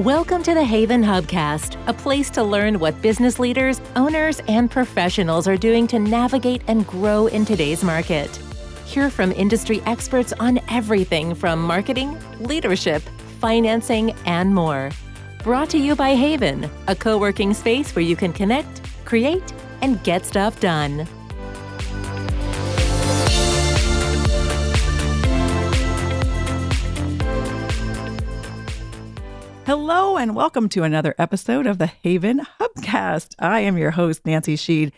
Welcome to the Haven Hubcast, a place to learn what business leaders, owners, and professionals are doing to navigate and grow in today's market. Hear from industry experts on everything from marketing, leadership, financing, and more. Brought to you by Haven, a co-working space where you can connect, create, and get stuff done. Hello and welcome to another episode of the Haven Hubcast. I am your host, Nancy Sheed.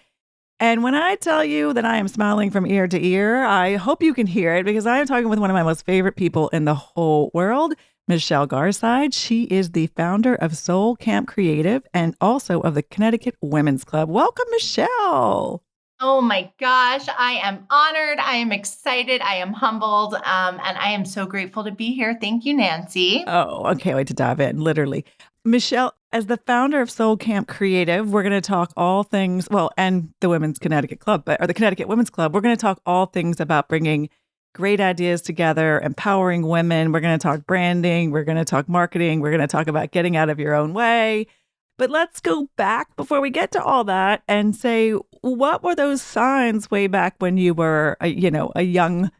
And when I tell you that I am smiling from ear to ear, I hope you can hear it because I am talking with one of my most favorite people in the whole world, Michele Garside. She is the founder of Soul Camp Creative and also of the Connecticut Women's Club. Welcome, Michele. Oh my gosh, I am honored. I am excited. I am humbled. And I am so grateful to be here. Thank you, Nancy. Oh, I can't wait to dive in, literally. Michele, as the founder of Soul Camp Creative, we're going to talk all things, and the Women's Connecticut Club, or the Connecticut Women's Club. We're going to talk all things about bringing great ideas together, empowering women. We're going to talk branding. We're going to talk marketing. We're going to talk about getting out of your own way. But let's go back before we get to all that and say, what were those signs way back when you were, a young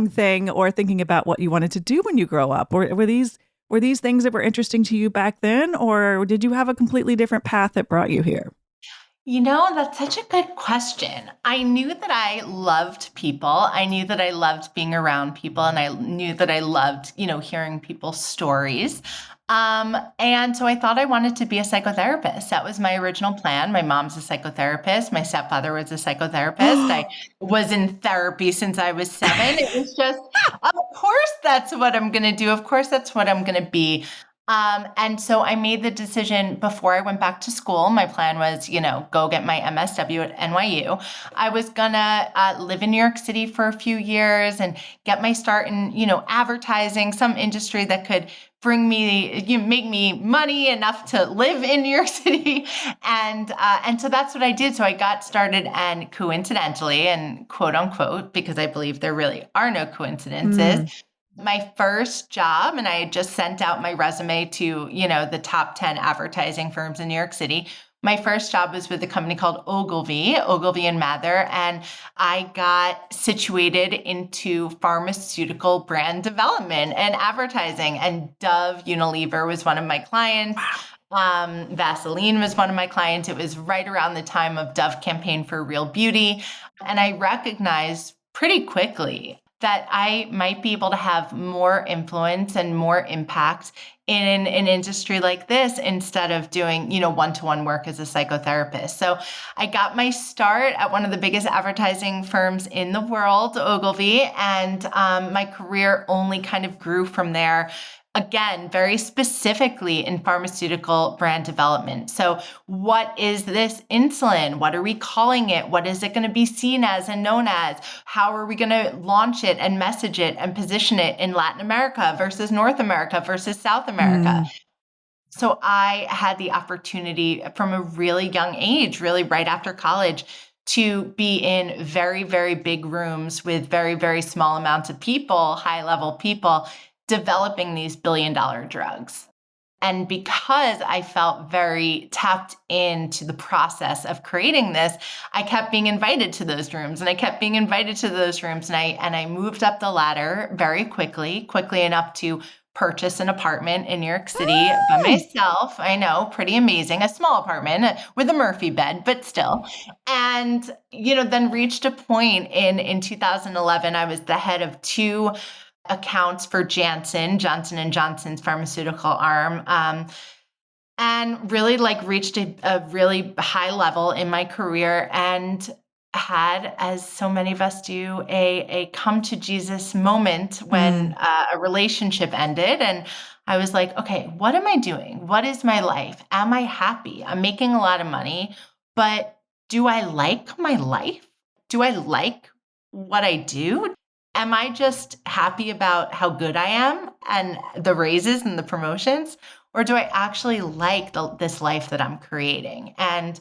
thing, or thinking about what you wanted to do when you grow up? Or were these things that were interesting to you back then, or did you have a completely different path that brought you here? You know, that's such a good question. I knew that I loved people. I knew that I loved being around people, and I knew that I loved, hearing people's stories. And so I thought I wanted to be a psychotherapist. That was my original plan. My mom's a psychotherapist. My stepfather was a psychotherapist. I was in therapy since I was 7. It was just, of course, that's what I'm going to do. Of course, that's what I'm going to be. And so I made the decision before I went back to school. My plan was, go get my MSW at NYU. I was gonna live in New York City for a few years and get my start in, advertising, some industry that could bring me, make me money enough to live in New York City. And so that's what I did. So I got started, and coincidentally, and quote unquote, because I believe there really are no coincidences, my first job, and I had just sent out my resume to, the top 10 advertising firms in New York City. My first job was with a company called Ogilvy and Mather, and I got situated into pharmaceutical brand development and advertising. And Dove Unilever was one of my clients. Vaseline was one of my clients. It was right around the time of Dove campaign for Real Beauty. And I recognized pretty quickly that I might be able to have more influence and more impact in an industry like this instead of doing, one-to-one work as a psychotherapist. So I got my start at one of the biggest advertising firms in the world, Ogilvy, and my career only kind of grew from there. Again, very specifically in pharmaceutical brand development. So what is this insulin? What are we calling it? What is it going to be seen as and known as? How are we going to launch it and message it and position it in Latin America versus North America versus South America? So I had the opportunity from a really young age, really right after college, to be in very, very big rooms with very, very small amounts of people, high-level people, developing these billion-dollar drugs. And because I felt very tapped into the process of creating this, I kept being invited to those rooms, and I kept being invited to those rooms. And I moved up the ladder very quickly enough to purchase an apartment in New York City by myself. I know, pretty amazing. A small apartment with a Murphy bed, but still. And, then reached a point in 2011, I was the head of 2 accounts for Johnson & Johnson's pharmaceutical arm, and really reached a really high level in my career, and had, as so many of us do, a come to Jesus moment when a relationship ended. And I was like, okay, what am I doing? What is my life? Am I happy? I'm making a lot of money, but do I like my life? Do I like what I do? Am I just happy about how good I am and the raises and the promotions? Or do I actually like this life that I'm creating? And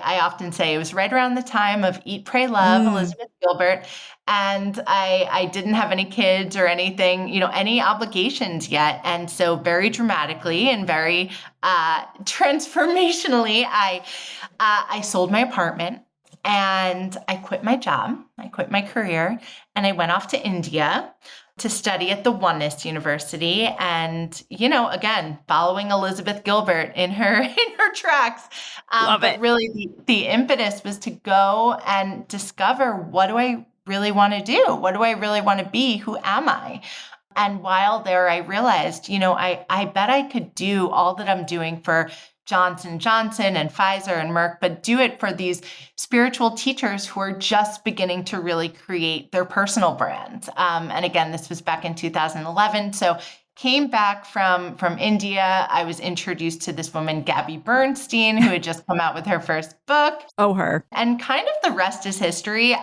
I often say it was right around the time of Eat, Pray, Love, Elizabeth Gilbert. And I didn't have any kids or anything, any obligations yet. And so very dramatically and very transformationally, I sold my apartment and I quit my job. I quit my career and I went off to India to study at the Oneness University. And, again, following Elizabeth Gilbert in her tracks. Love But it. really the impetus was to go and discover, what do I really want to do? What do I really want to be? Who am I? And while there, I realized, I bet I could do all that I'm doing for Johnson & Johnson and Pfizer and Merck, but do it for these spiritual teachers who are just beginning to really create their personal brands. And again, this was back in 2011. So came back from India. I was introduced to this woman, Gabby Bernstein, who had just come out with her first book. Oh, her. And kind of the rest is history.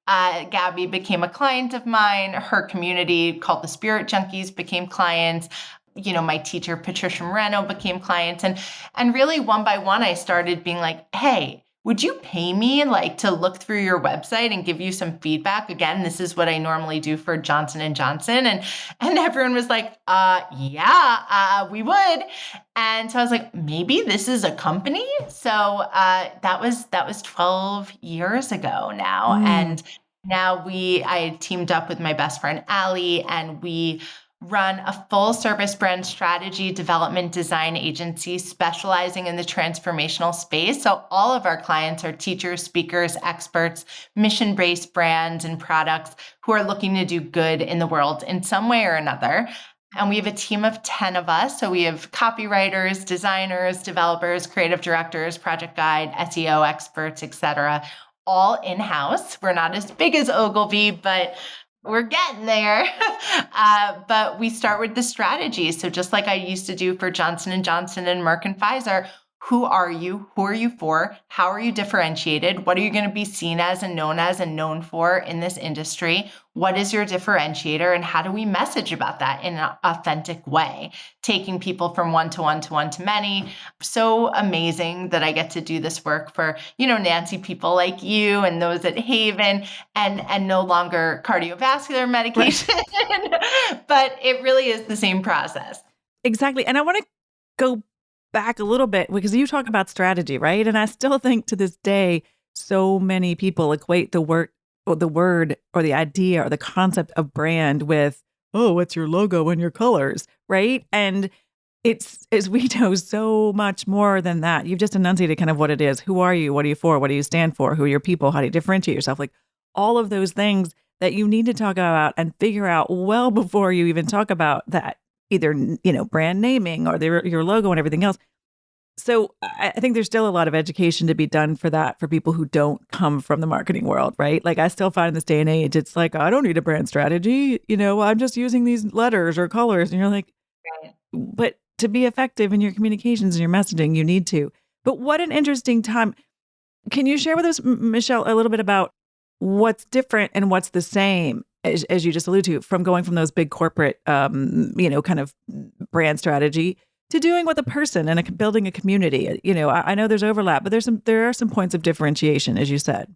Gabby became a client of mine. Her community called the Spirit Junkies became clients. My teacher, Patricia Moreno, became clients. And really one by one, I started being like, hey, would you pay me to look through your website and give you some feedback? Again, this is what I normally do for Johnson & Johnson. And everyone was like, yeah, we would. And so I was like, maybe this is a company. So that was 12 years ago now. And now I teamed up with my best friend, Allie, and we run a full service brand strategy development design agency specializing in the transformational space. So all of our clients are teachers, speakers, experts, mission-based brands and products who are looking to do good in the world in some way or another. And we have a team of 10 of us. So we have copywriters, designers, developers, creative directors, project guide, SEO experts, etc., all in-house. We're not as big as Ogilvy, but we're getting there. But we start with the strategy. So just like I used to do for Johnson & Johnson and Merck and Pfizer, who are you? Who are you for? How are you differentiated? What are you going to be seen as and known for in this industry? What is your differentiator? And how do we message about that in an authentic way? Taking people from one to one to one to many. So amazing that I get to do this work for, Nancy, people like you and those at Haven and no longer cardiovascular medication. Right. But it really is the same process. Exactly. And I want to go back a little bit because you talk about strategy, right? And I still think to this day, so many people equate the word or the idea or the concept of brand with, oh, what's your logo and your colors, right? And it's, as we know, so much more than that. You've just enunciated kind of what it is. Who are you? What are you for? What do you stand for? Who are your people? How do you differentiate yourself? Like all of those things that you need to talk about and figure out well before you even talk about that. Either, brand naming or your logo and everything else. So I think there's still a lot of education to be done for that for people who don't come from the marketing world, right? Like I still find in this day and age, it's like, I don't need a brand strategy. I'm just using these letters or colors. And you're like, right. But to be effective in your communications and your messaging, you need to. But what an interesting time. Can you share with us, Michele, a little bit about what's different and what's the same? As you just alluded to, from going from those big corporate, kind of brand strategy to doing with a person and building a community. I know there's overlap, but there are some points of differentiation, as you said.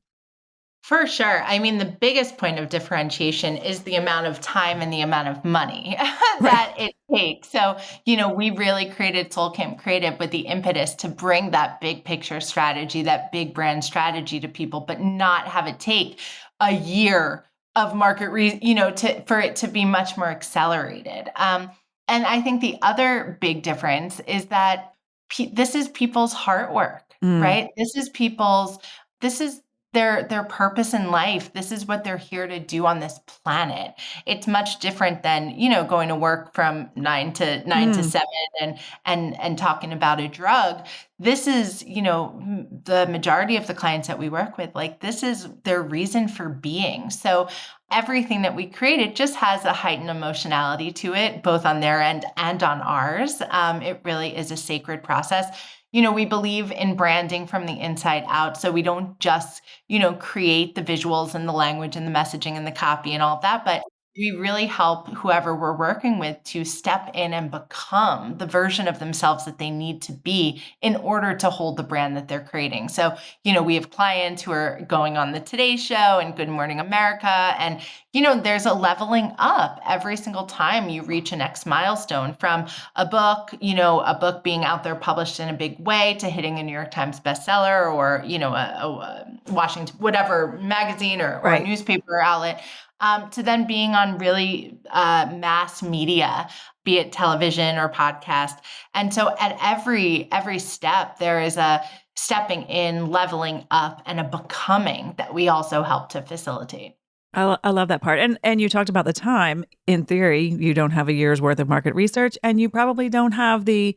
For sure. I mean, the biggest point of differentiation is the amount of time and the amount of money that it takes. So, we really created Soul Camp Creative with the impetus to bring that big picture strategy, that big brand strategy to people, but not have it take a year of market, for it to be much more accelerated. And I think the other big difference is that this is people's heart work, right? This is their purpose in life. This is what they're here to do on this planet. It's much different than, going to work from 9 to 7 and talking about a drug. This is, the majority of the clients that we work with, like this is their reason for being. So everything that we created just has a heightened emotionality to it, both on their end and on ours. It really is a sacred process. We believe in branding from the inside out. So we don't just, create the visuals and the language and the messaging and the copy and all of that, but we really help whoever we're working with to step in and become the version of themselves that they need to be in order to hold the brand that they're creating. So, we have clients who are going on the Today Show and Good Morning America. And, there's a leveling up every single time you reach a next milestone, from a book, a book being out there published in a big way, to hitting a New York Times bestseller, or, a Washington, whatever magazine or Right. newspaper outlet. To then being on really mass media, be it television or podcast. And so at every step, there is a stepping in, leveling up, and a becoming that we also help to facilitate. I love that part. And you talked about the time. In theory, you don't have a year's worth of market research, and you probably don't have the,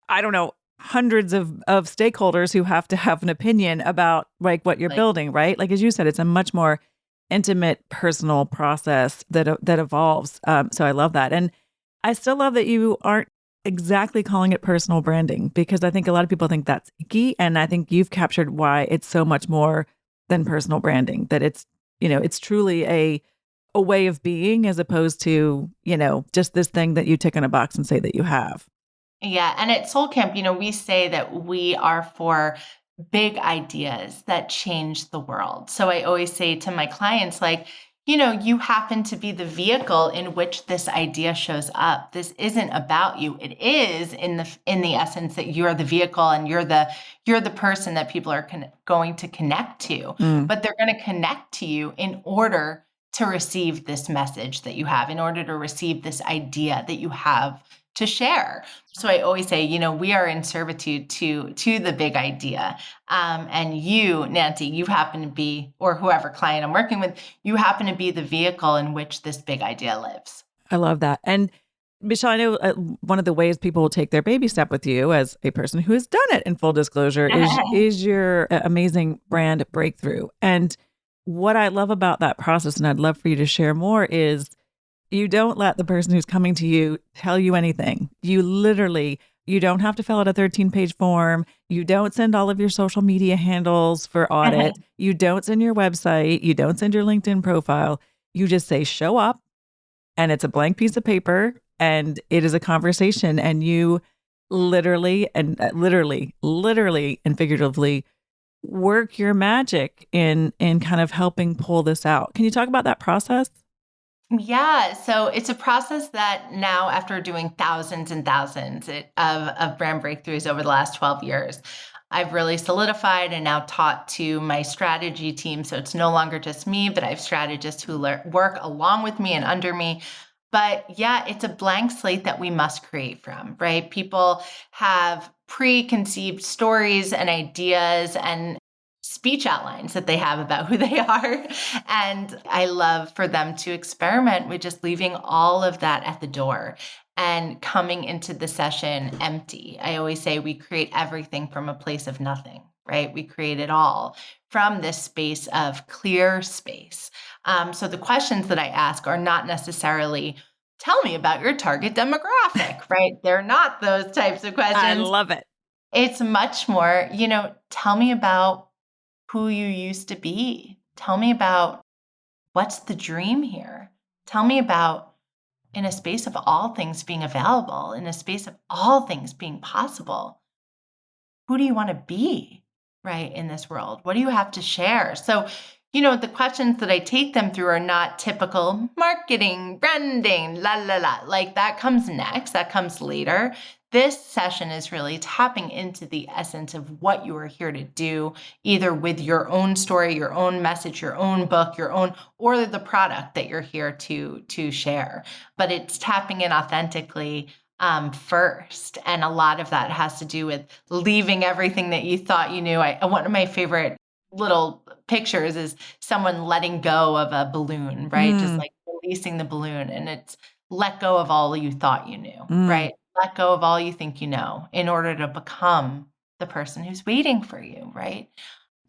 I don't know, hundreds of stakeholders who have to have an opinion about like what you're building, right? Like, as you said, it's a much more intimate, personal process that evolves. So I love that. And I still love that you aren't exactly calling it personal branding, because I think a lot of people think that's icky. And I think you've captured why it's so much more than personal branding, that it's truly a way of being, as opposed to, just this thing that you tick on a box and say that you have. Yeah. And at Soul Camp, we say that we are for big ideas that change the world. So I always say to my clients, like, you happen to be the vehicle in which this idea shows up. This isn't about you. It is in the essence that you're the vehicle, and you're the person that people are going to connect to. But they're going to connect to you in order to receive this message that you have, in order to receive this idea that you have to share. So I always say, we are in servitude to the big idea. And you, Nancy, you happen to be, or whoever client I'm working with, you happen to be the vehicle in which this big idea lives. I love that. And Michele, I know one of the ways people will take their baby step with you, as a person who has done it, in full disclosure, is your amazing brand breakthrough. And what I love about that process, and I'd love for you to share more, is you don't let the person who's coming to you tell you anything. You don't have to fill out a 13-page form. You don't send all of your social media handles for audit. You don't send your website. You don't send your LinkedIn profile. You just say, show up, and it's a blank piece of paper, and it is a conversation. And you literally and figuratively work your magic in kind of helping pull this out. Can you talk about that process? Yeah. So it's a process that now, after doing thousands and thousands of brand breakthroughs over the last 12 years, I've really solidified and now taught to my strategy team. So it's no longer just me, but I have strategists who work along with me and under me. But yeah, it's a blank slate that we must create from, right? People have preconceived stories and ideas and speech outlines that they have about who they are. And I love for them to experiment with just leaving all of that at the door and coming into the session empty. I always say we create everything from a place of nothing, right? We create it all from this space of clear space. So the questions that I ask are not necessarily, tell me about your target demographic, right? They're not those types of questions. I love it. It's much more, tell me about who you used to be. Tell me about what's the dream here. Tell me about, in a space of all things being available, in a space of all things being possible, who do you want to be, right, in this world? What do you have to share? So, the questions that I take them through are not typical marketing, branding, la, la, la. Like, that comes next, that comes later. This session is really tapping into the essence of what you are here to do, either with your own story, your own message, your own book, or the product that you're here to share. But it's tapping in authentically first. And a lot of that has to do with leaving everything that you thought you knew. One of my favorite little pictures is someone letting go of a balloon, right? Just like releasing the balloon, and it's let go of all you thought you knew, right? Let go of all you think you know in order to become the person who's waiting for you, right?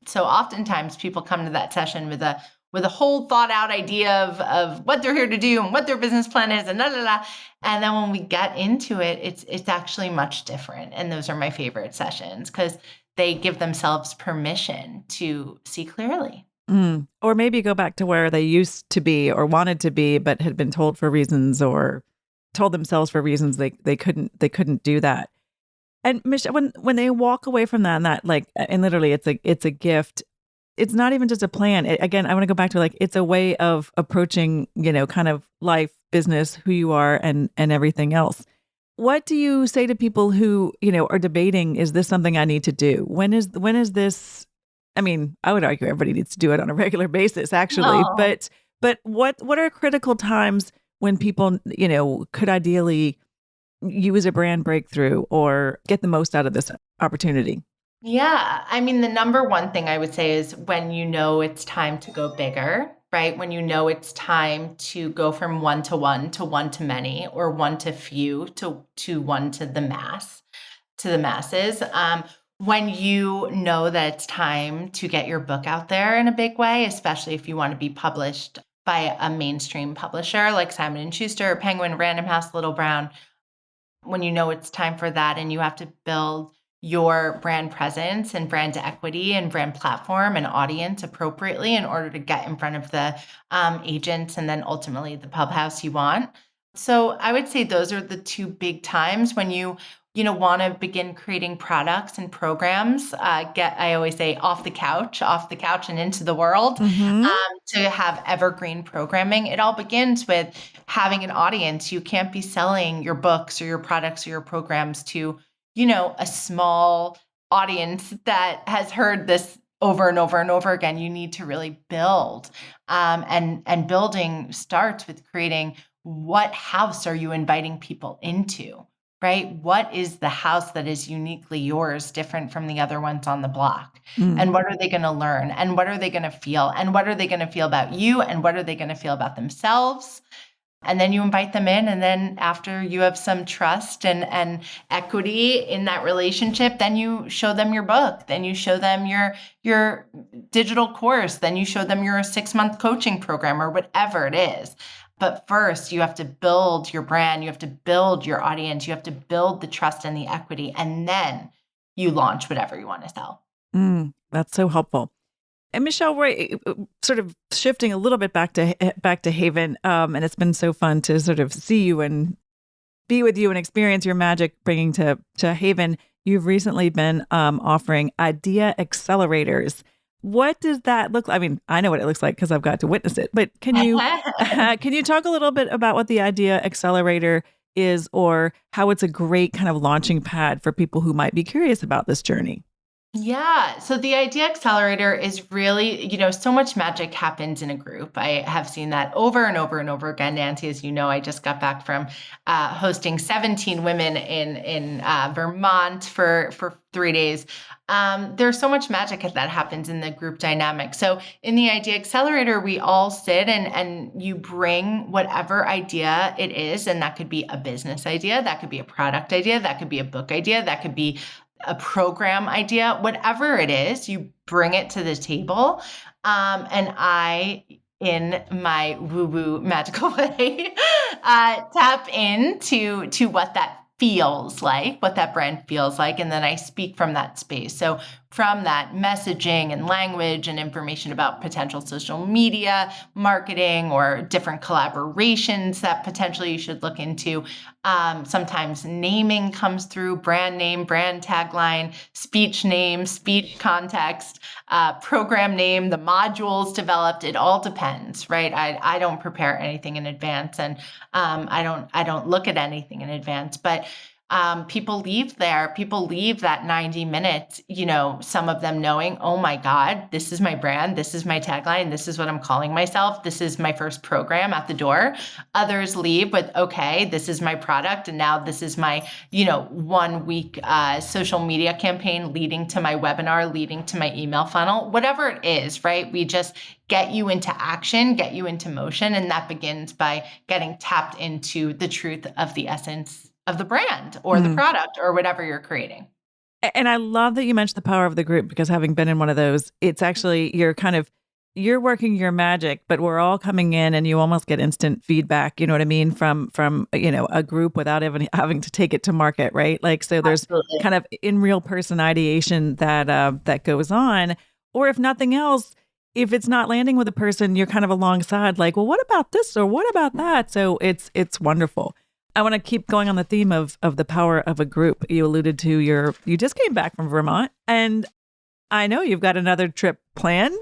So oftentimes people come to that session with a whole thought out idea of what they're here to do and what their business plan is and la la la. And then when we get into it, it's actually much different. And those are my favorite sessions because they give themselves permission to see clearly. Or maybe go back to where they used to be or wanted to be, but had been told for reasons or told themselves for reasons they couldn't do that. And Michelle, when they walk away from that and that like, and literally it's a gift. It's not even just a plan. Again, I want to go back to like, it's a way of approaching, kind of life, business, who you are and everything else. What do you say to people who, are debating, is this something I need to do? When is this? I mean, I would argue everybody needs to do it on a regular basis, actually. Oh. But what are critical times when people, could ideally use a brand breakthrough or get the most out of this opportunity? Yeah. I mean, the number one thing I would say is when you know it's time to go bigger, right? When you know it's time to go from one to one to many, or one to few to one to the masses. When you know that it's time to get your book out there in a big way, especially if you want to be published by a mainstream publisher like Simon and Schuster, Penguin, Random House, Little Brown, when you know it's time for that and you have to build your brand presence and brand equity and brand platform and audience appropriately in order to get in front of the agents and then ultimately the pub house you want. So I would say those are the two big times when you want to begin creating products and programs. I always say off the couch and into the world, Mm-hmm. to have evergreen programming. It all begins with having an audience. You can't be selling your books or your products or your programs to, a small audience that has heard this over and over and over again. You need to really build. And building starts with creating, what house are you inviting people into? Right? What is the house that is uniquely yours, different from the other ones on the block? Mm. And what are they going to learn? And what are they going to feel? And what are they going to feel about you? And what are they going to feel about themselves? And then you invite them in. And then after you have some trust and equity in that relationship, then you show them your book. Then you show them your digital course. Then you show them your 6-month coaching program or whatever it is. But first, you have to build your brand. You have to build your audience. You have to build the trust and the equity. And then you launch whatever you want to sell. That's so helpful. And Michele, we're sort of shifting a little bit back to Haven, and it's been so fun to sort of see you and be with you and experience your magic bringing to Haven. You've recently been offering idea accelerators. What does that look like? I mean, I know what it looks like because I've got to witness it. But can you talk a little bit about what the idea accelerator is, or how it's a great kind of launching pad for people who might be curious about this journey? Yeah. So the Idea Accelerator is really, so much magic happens in a group. I have seen that over and over and over again. Nancy, as you know, I just got back from hosting 17 women in Vermont for 3 days. There's so much magic that happens in the group dynamic. So in the Idea Accelerator, we all sit and you bring whatever idea it is. And that could be a business idea. That could be a product idea. That could be a book idea. That could be a program idea, whatever it is, you bring it to the table. And I, in my woo-woo magical way, tap into what that feels like, what that brand feels like. And then I speak from that space. So from that messaging and language and information about potential social media marketing or different collaborations that potentially you should look into. Sometimes naming comes through, brand name, brand tagline, speech name, speech context, program name, the modules developed. It all depends, right? I don't prepare anything in advance, and I don't look at anything in advance, but people leave that 90 minutes, some of them knowing, oh my God, this is my brand. This is my tagline. This is what I'm calling myself. This is my first program at the door. Others leave with, okay, this is my product. And now this is my, 1 week social media campaign leading to my webinar, leading to my email funnel, whatever it is, right? We just get you into action, get you into motion. And that begins by getting tapped into the truth of the essence of the brand or the product or whatever you're creating. And I love that you mentioned the power of the group, because having been in one of those, it's actually, you're working your magic, but we're all coming in and you almost get instant feedback, you know what I mean? From, a group without even having to take it to market, right? Like, so there's Absolutely. kind of in real person ideation that goes on, or if nothing else, if it's not landing with a person, you're kind of alongside like, well, what about this or what about that? So it's wonderful. I want to keep going on the theme of the power of a group. You alluded to you just came back from Vermont, and I know you've got another trip planned.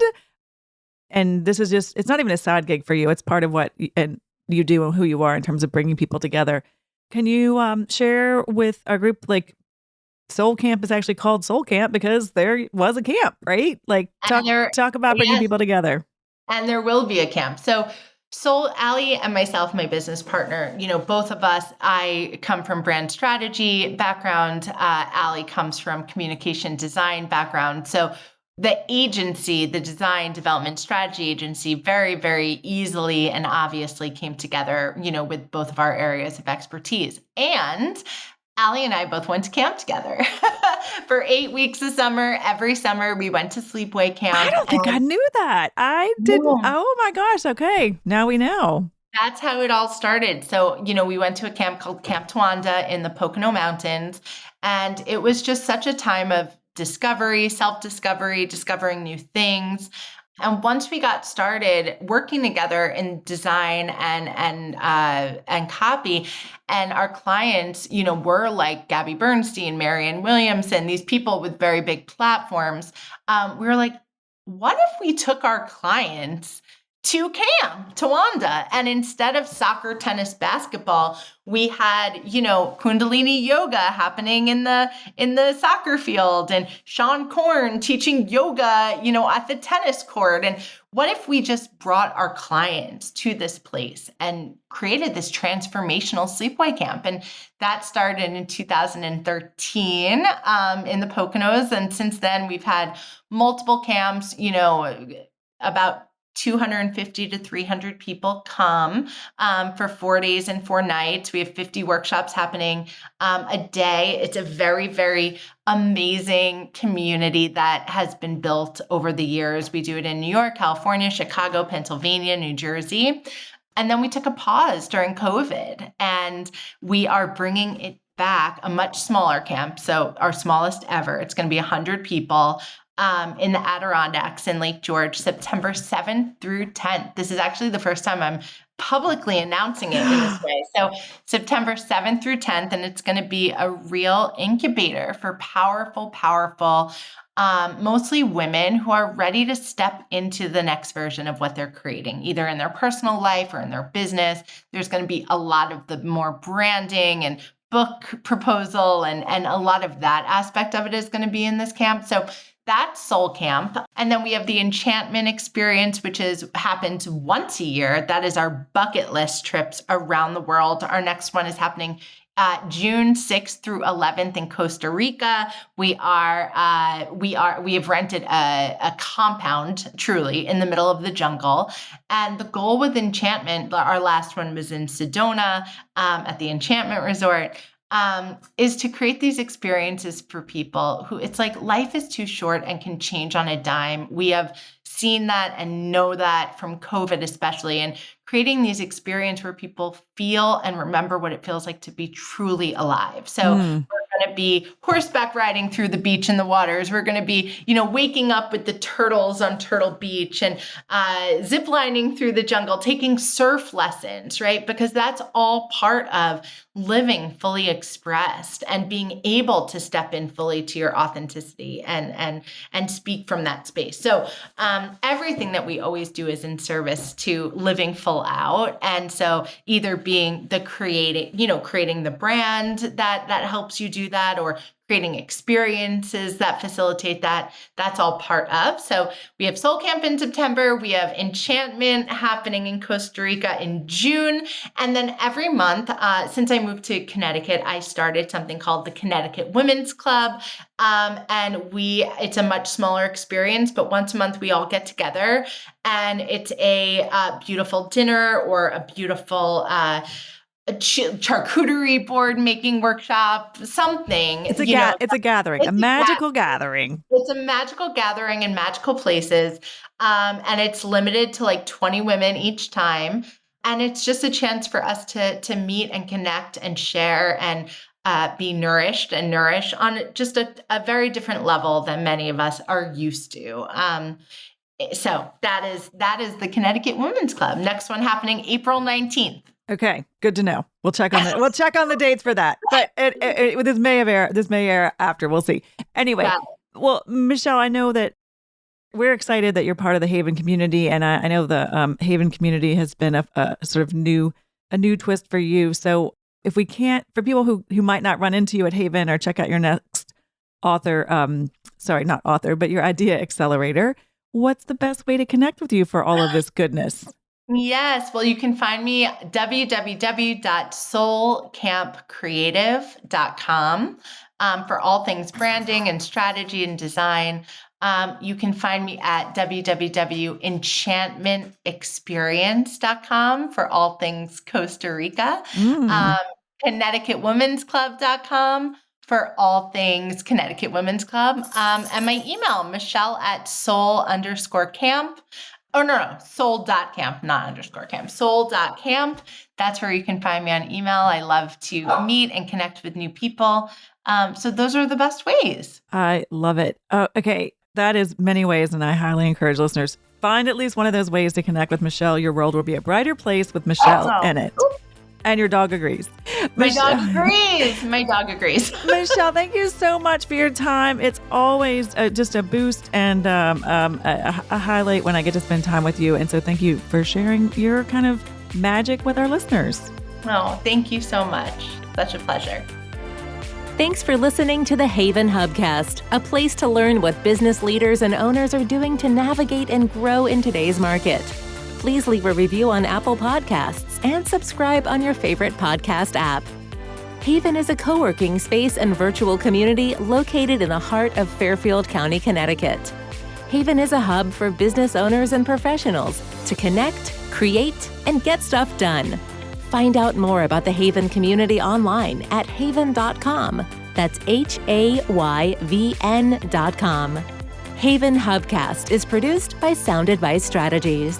And this is just, it's not even a side gig for you. It's part of what and you do and who you are in terms of bringing people together. Can you share with our group, like, Soul Camp is actually called Soul Camp because there was a camp, right? Like, talk about bringing people together. And there will be a camp. So Allie and myself, my business partner, both of us, I come from brand strategy background. Allie comes from communication design background. So the agency, the design development strategy agency, very, very easily and obviously came together, with both of our areas of expertise. And Allie and I both went to camp together for 8 weeks of summer. Every summer we went to sleepaway camp. I don't think I knew that. I didn't. Yeah. Oh my gosh. Okay. Now we know. That's how it all started. So, we went to a camp called Camp Towanda in the Pocono Mountains. And it was just such a time of discovery, self-discovery, discovering new things. And once we got started working together in design and copy, and our clients, were like Gabby Bernstein, Marianne Williamson, these people with very big platforms, we were like, what if we took our clients to Camp Towanda, and instead of soccer, tennis, basketball, we had, Kundalini yoga happening in the soccer field, and Sean Korn teaching yoga, at the tennis court. And what if we just brought our clients to this place and created this transformational sleepaway camp? And that started in 2013 in the Poconos. And since then, we've had multiple camps, about 250 to 300 people come for 4 days and 4 nights. We have 50 workshops happening a day. It's a very, very amazing community that has been built over the years. We do it in New York, California, Chicago, Pennsylvania, New Jersey. And then we took a pause during COVID, and we are bringing it back, a much smaller camp. So our smallest ever. It's going to be 100 people. In the Adirondacks in Lake George, September 7th through 10th. This is actually the first time I'm publicly announcing it in this way. So September 7th through 10th, and it's going to be a real incubator for powerful, mostly women who are ready to step into the next version of what they're creating, either in their personal life or in their business. There's going to be a lot of the more branding and book proposal, and a lot of that aspect of it is going to be in this camp. So that's Soul Camp. And then we have the Enchantment Experience, which happens once a year. That is our bucket list trips around the world. Our next one is happening June 6th through 11th in Costa Rica. We have rented a compound, truly, in the middle of the jungle. And the goal with Enchantment, our last one was in Sedona at the Enchantment Resort, is to create these experiences for people who, it's like life is too short and can change on a dime. We have seen that and know that from COVID especially, and creating these experiences where people feel and remember what it feels like to be truly alive. So we're going to be horseback riding through the beach and the waters. We're going to be, waking up with the turtles on Turtle Beach, and zip lining through the jungle, taking surf lessons, right? Because that's all part of living fully expressed and being able to step in fully to your authenticity and speak from that space. So everything that we always do is in service to living full out. And so either being the creating the brand that helps you do that, or creating experiences that facilitate that. That's all part of. So we have Soul Camp in September. We have Enchantment happening in Costa Rica in June. And then every month, since I moved to Connecticut, I started something called the Connecticut Women's Club. And it's a much smaller experience, but once a month we all get together, and it's a beautiful dinner or a beautiful a charcuterie board making workshop, something. It's a gathering, a magical gathering. It's a magical gathering in magical places. And it's limited to like 20 women each time. And it's just a chance for us to meet and connect and share and be nourished and nourish on just a very different level than many of us are used to. So that is the Connecticut Women's Club. Next one happening April 19th. Okay, good to know. We'll check on We'll check on the dates for that. But this may air after. We'll see. Anyway, well, Michele, I know that we're excited that you're part of the Haven community, and I know the Haven community has been a sort of new twist for you. So if we can't, for people who might not run into you at Haven or check out your next your idea accelerator, what's the best way to connect with you for all of this goodness? Yes. Well, you can find me at www.soulcampcreative.com for all things branding and strategy and design. You can find me at www.enchantmentexperience.com for all things Costa Rica. ConnecticutWomen'sClub.com for all things Connecticut Women's Club. And my email, Michele@soul_camp. Oh, no, soul.camp, not _camp, soul.camp. That's where you can find me on email. I love to meet and connect with new people. So those are the best ways. I love it. Okay. That is many ways, and I highly encourage listeners, find at least one of those ways to connect with Michele. Your world will be a brighter place with Michele in it. And your dog agrees. My dog agrees. Michele, thank you so much for your time. It's always just a boost and a highlight when I get to spend time with you. And so thank you for sharing your kind of magic with our listeners. Oh, thank you so much. Such a pleasure. Thanks for listening to the Haven Hubcast, a place to learn what business leaders and owners are doing to navigate and grow in today's market. Please leave a review on Apple Podcasts and subscribe on your favorite podcast app. Haven is a co-working space and virtual community located in the heart of Fairfield County, Connecticut. Haven is a hub for business owners and professionals to connect, create, and get stuff done. Find out more about the Haven community online at haven.com. That's HAYVN.com. Haven Hubcast is produced by Sound Advice Strategies.